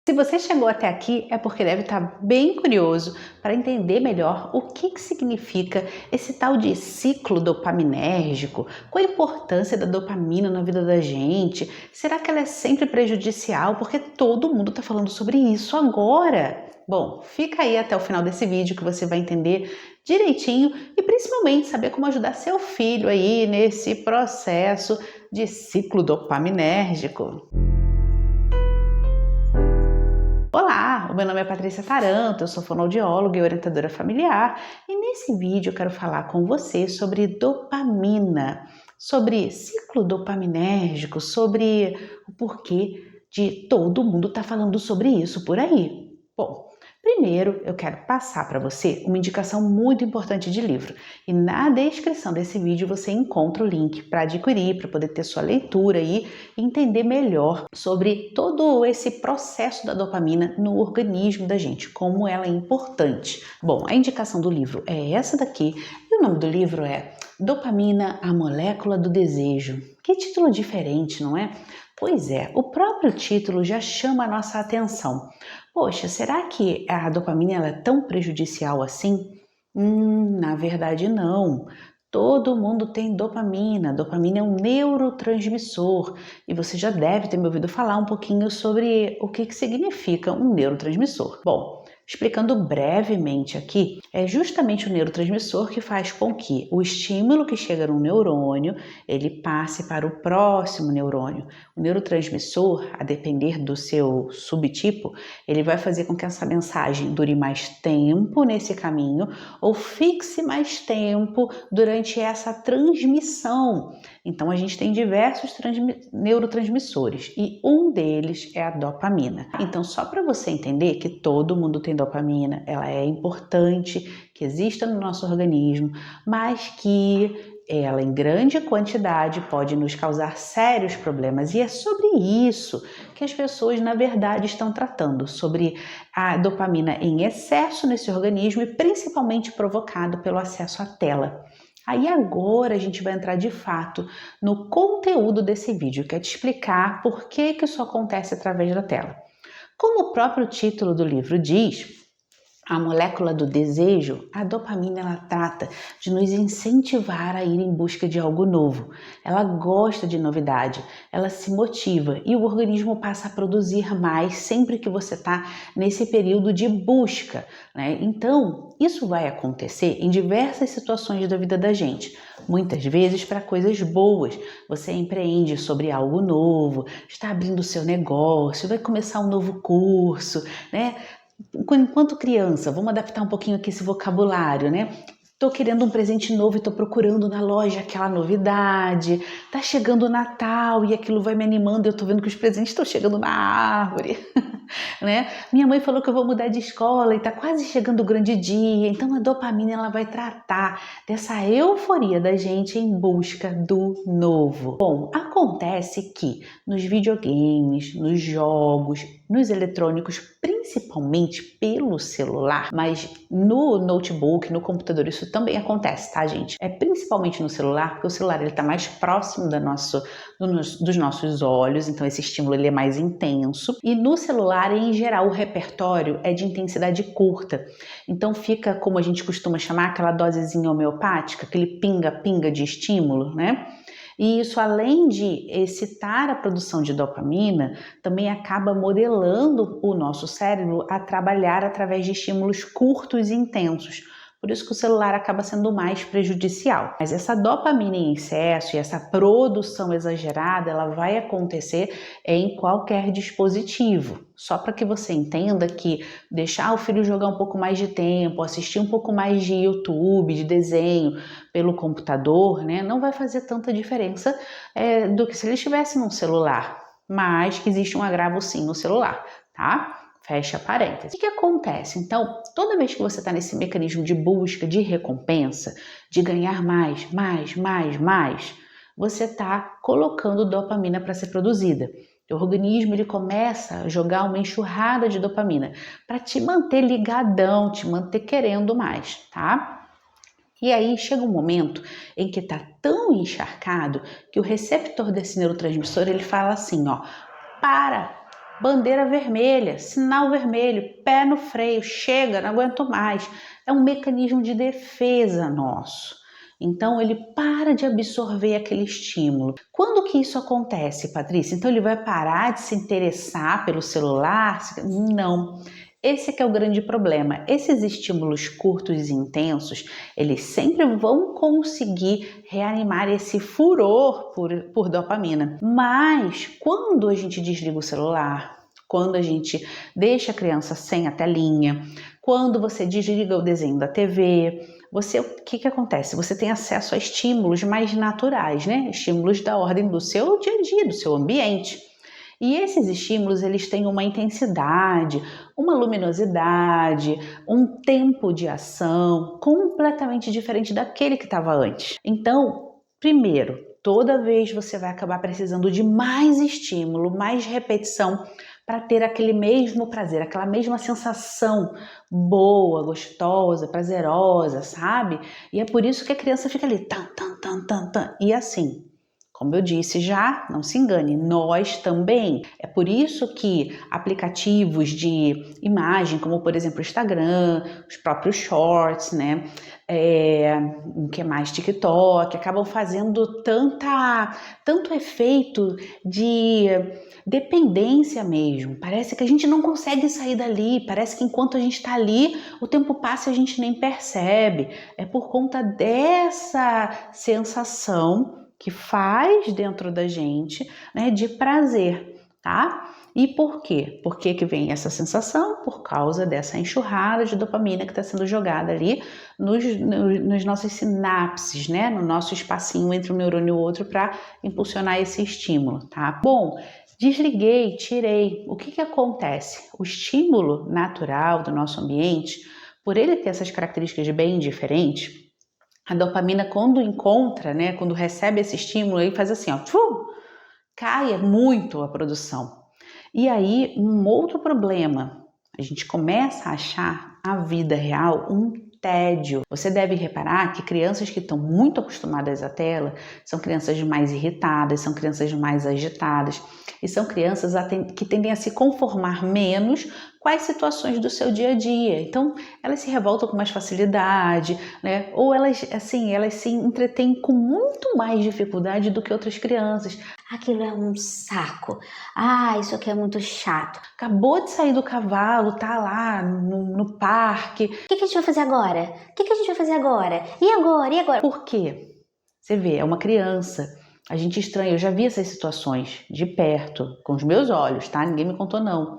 Se você chegou até aqui é porque deve estar bem curioso para entender melhor o que significa esse tal de ciclo dopaminérgico, qual a importância da dopamina na vida da gente, será que ela é sempre prejudicial? Porque todo mundo está falando sobre isso agora. Bom, fica aí até o final desse vídeo que você vai entender direitinho e principalmente saber como ajudar seu filho aí nesse processo de ciclo dopaminérgico. Olá, o meu nome é Patrícia Taranto, eu sou fonoaudióloga e orientadora familiar e nesse vídeo eu quero falar com você sobre dopamina, sobre ciclo dopaminérgico, sobre o porquê de todo mundo estar falando sobre isso por aí. Bom, primeiro eu quero passar para você uma indicação muito importante de livro e na descrição desse vídeo você encontra o link para adquirir, para poder ter sua leitura aí e entender melhor sobre todo esse processo da dopamina no organismo da gente, como ela é importante. Bom, a indicação do livro é essa daqui e o nome do livro é Dopamina, a Molécula do Desejo. Que título diferente, não é? Pois é, o próprio título já chama a nossa atenção. Poxa, será que a dopamina ela é tão prejudicial assim? Na verdade não. Todo mundo tem dopamina. Dopamina é um neurotransmissor e você já deve ter me ouvido falar um pouquinho sobre o que significa um neurotransmissor. Bom, explicando brevemente aqui, é justamente o neurotransmissor que faz com que o estímulo que chega no neurônio, ele passe para o próximo neurônio. O neurotransmissor, a depender do seu subtipo, ele vai fazer com que essa mensagem dure mais tempo nesse caminho ou fixe mais tempo durante essa transmissão. Então a gente tem diversos neurotransmissores e um deles é a dopamina. Então só para você entender que todo mundo tem dopamina, ela é importante que exista no nosso organismo, mas que ela em grande quantidade pode nos causar sérios problemas e é sobre isso que as pessoas na verdade estão tratando, sobre a dopamina em excesso nesse organismo e principalmente provocado pelo acesso à tela. Aí agora a gente vai entrar de fato no conteúdo desse vídeo, que é te explicar por que isso acontece através da tela. Como o próprio título do livro diz, a molécula do desejo, a dopamina, ela trata de nos incentivar a ir em busca de algo novo. Ela gosta de novidade, ela se motiva e o organismo passa a produzir mais sempre que você está nesse período de busca, né? Então, isso vai acontecer em diversas situações da vida da gente. Muitas vezes para coisas boas. Você empreende sobre algo novo, está abrindo o seu negócio, vai começar um novo curso, né? Enquanto criança, vamos adaptar um pouquinho aqui esse vocabulário, né? Tô querendo um presente novo e tô procurando na loja aquela novidade. Tá chegando o Natal e aquilo vai me animando e eu tô vendo que os presentes estão chegando na árvore, né? Minha mãe falou que eu vou mudar de escola e tá quase chegando o grande dia. Então a dopamina ela vai tratar dessa euforia da gente em busca do novo. Bom, acontece que nos videogames, nos jogos, nos eletrônicos, principalmente pelo celular, mas no notebook, no computador, isso também acontece, tá, gente? É principalmente no celular, porque o celular ele tá mais próximo dos nossos olhos, então esse estímulo ele é mais intenso. E no celular, em geral, o repertório é de intensidade curta. Então fica, como a gente costuma chamar, aquela dosezinha homeopática, aquele pinga-pinga de estímulo, né? E isso, além de excitar a produção de dopamina, também acaba modelando o nosso cérebro a trabalhar através de estímulos curtos e intensos. Por isso que o celular acaba sendo mais prejudicial. Mas essa dopamina em excesso e essa produção exagerada, ela vai acontecer em qualquer dispositivo. Só para que você entenda que deixar o filho jogar um pouco mais de tempo, assistir um pouco mais de YouTube, de desenho pelo computador, né, não vai fazer tanta diferença do que se ele estivesse num celular. Mas que existe um agravo sim no celular, tá? Fecha parênteses. O que acontece? Então, toda vez que você está nesse mecanismo de busca, de recompensa, de ganhar mais, você está colocando dopamina para ser produzida. O organismo ele começa a jogar uma enxurrada de dopamina para te manter ligadão, te manter querendo mais, tá? E aí chega um momento em que está tão encharcado que o receptor desse neurotransmissor ele fala assim, ó, para, bandeira vermelha, sinal vermelho, pé no freio, chega, não aguento mais. É um mecanismo de defesa nosso. Então ele para de absorver aquele estímulo. Quando que isso acontece, Patrícia? Então ele vai parar de se interessar pelo celular? Não. Esse que é o grande problema. Esses estímulos curtos e intensos, eles sempre vão conseguir reanimar esse furor por dopamina. Mas quando a gente desliga o celular, quando a gente deixa a criança sem a telinha, quando você desliga o desenho da TV, o que acontece? Você tem acesso a estímulos mais naturais, né? Estímulos da ordem do seu dia a dia, do seu ambiente. E esses estímulos, eles têm uma intensidade, uma luminosidade, um tempo de ação completamente diferente daquele que estava antes. Então, primeiro, toda vez você vai acabar precisando de mais estímulo, mais repetição para ter aquele mesmo prazer, aquela mesma sensação boa, gostosa, prazerosa, sabe? E é por isso que a criança fica ali, tan, tan, tan, tan, tan. E assim, como eu disse já, não se engane, nós também. É por isso que aplicativos de imagem, como por exemplo o Instagram, os próprios Shorts, né? O que mais? TikTok, acabam fazendo tanto efeito de dependência mesmo. Parece que a gente não consegue sair dali, parece que enquanto a gente está ali, o tempo passa e a gente nem percebe. É por conta dessa sensação que faz dentro da gente, né, de prazer, tá? E por quê? Por que vem essa sensação? Por causa dessa enxurrada de dopamina que está sendo jogada ali nos nossos sinapses, né? No nosso espacinho entre um neurônio e o outro para impulsionar esse estímulo, tá? Bom, desliguei, tirei. O que acontece? O estímulo natural do nosso ambiente, por ele ter essas características bem diferentes, a dopamina, quando encontra, né, quando recebe esse estímulo, ele faz assim, ó, cai muito a produção. E aí, um outro problema, a gente começa a achar a vida real um tédio. Você deve reparar que crianças que estão muito acostumadas à tela são crianças mais irritadas, são crianças mais agitadas e são crianças que tendem a se conformar menos com as situações do seu dia a dia. Então, elas se revoltam com mais facilidade, né? Ou elas se entretêm com muito mais dificuldade do que outras crianças. Aquilo é um saco. Isso aqui é muito chato. Acabou de sair do cavalo, tá lá no parque. O que a gente vai fazer agora? O que a gente vai fazer agora? E agora? E agora? Por quê? Você vê, é uma criança. A gente estranha, eu já vi essas situações de perto, com os meus olhos, tá? Ninguém me contou não.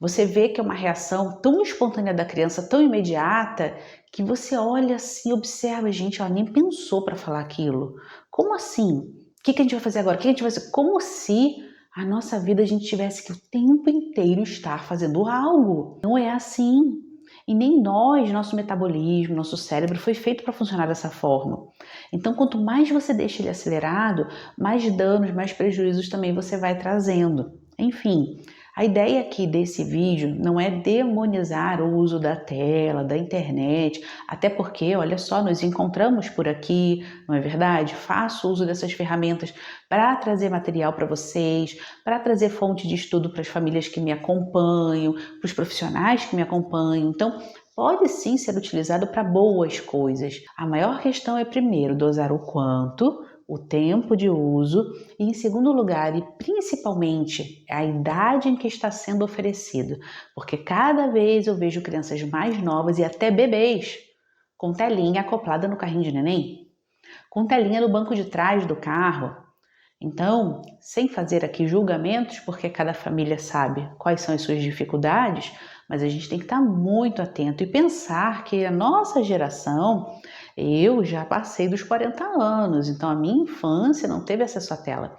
Você vê que é uma reação tão espontânea da criança, tão imediata, que você olha assim, observa, gente, ela nem pensou para falar aquilo. Como assim? O que a gente vai fazer agora? O que a gente vai fazer? Como se a nossa vida a gente tivesse que o tempo inteiro estar fazendo algo. Não é assim. E nem nós, nosso metabolismo, nosso cérebro foi feito para funcionar dessa forma. Então, quanto mais você deixa ele acelerado, mais danos, mais prejuízos também você vai trazendo. Enfim, a ideia aqui desse vídeo não é demonizar o uso da tela, da internet, até porque, olha só, nos encontramos por aqui, não é verdade? Faço uso dessas ferramentas para trazer material para vocês, para trazer fonte de estudo para as famílias que me acompanham, para os profissionais que me acompanham. Então, pode sim ser utilizado para boas coisas. A maior questão é, primeiro, dosar o quanto, o tempo de uso e, em segundo lugar, e principalmente, a idade em que está sendo oferecido. Porque cada vez eu vejo crianças mais novas e até bebês com telinha acoplada no carrinho de neném, com telinha no banco de trás do carro. Então, sem fazer aqui julgamentos, porque cada família sabe quais são as suas dificuldades, mas a gente tem que estar muito atento e pensar que a nossa geração, eu já passei dos 40 anos, então a minha infância não teve acesso à tela.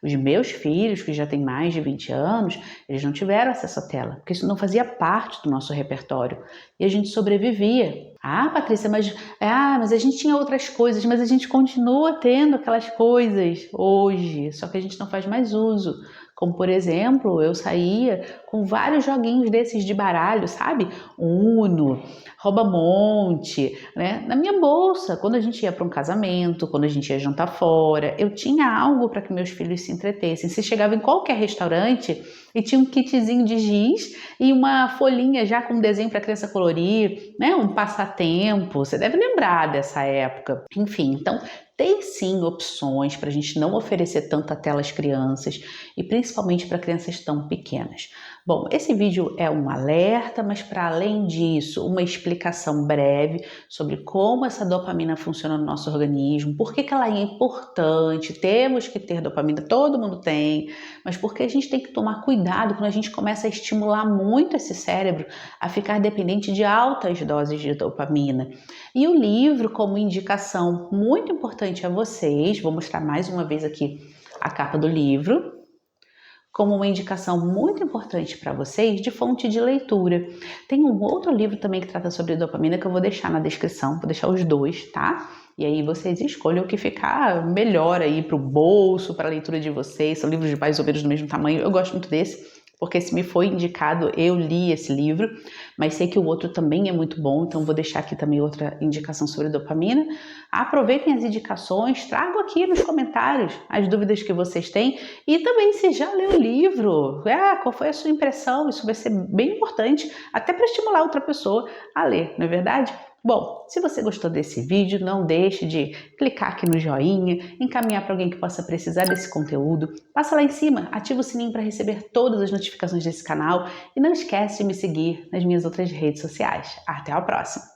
Os meus filhos, que já têm mais de 20 anos, eles não tiveram acesso à tela, porque isso não fazia parte do nosso repertório. E a gente sobrevivia. Patrícia, mas a gente tinha outras coisas, mas a gente continua tendo aquelas coisas hoje, só que a gente não faz mais uso. Como, por exemplo, eu saía com vários joguinhos desses de baralho, sabe? Uno, rouba-monte, né? Na minha bolsa, quando a gente ia para um casamento, quando a gente ia jantar fora, eu tinha algo para que meus filhos se entretessem. Se chegava em qualquer restaurante e tinha um kitzinho de giz e uma folhinha já com um desenho para a criança colorir, né? Um passatempo. Você deve lembrar dessa época. Enfim, então tem sim opções para a gente não oferecer tanta tela às crianças e principalmente para crianças tão pequenas. Bom, esse vídeo é um alerta, mas para além disso, uma explicação breve sobre como essa dopamina funciona no nosso organismo, por que ela é importante, temos que ter dopamina, todo mundo tem, mas por que a gente tem que tomar cuidado quando a gente começa a estimular muito esse cérebro a ficar dependente de altas doses de dopamina. E o livro, como indicação muito importante a vocês, vou mostrar mais uma vez aqui a capa do livro, como uma indicação muito importante para vocês de fonte de leitura. Tem um outro livro também que trata sobre dopamina que eu vou deixar na descrição, vou deixar os dois, tá? E aí vocês escolham o que ficar melhor aí para o bolso, para a leitura de vocês. São livros de mais ou menos do mesmo tamanho. Eu gosto muito desse, porque se me foi indicado, eu li esse livro, mas sei que o outro também é muito bom, então vou deixar aqui também outra indicação sobre dopamina. Aproveitem as indicações, tragam aqui nos comentários as dúvidas que vocês têm e também se já leu o livro, qual foi a sua impressão? Isso vai ser bem importante, até para estimular outra pessoa a ler, não é verdade? Bom, se você gostou desse vídeo, não deixe de clicar aqui no joinha, encaminhar para alguém que possa precisar desse conteúdo. Passa lá em cima, ativa o sininho para receber todas as notificações desse canal e não esquece de me seguir nas minhas outras redes sociais. Até a próxima!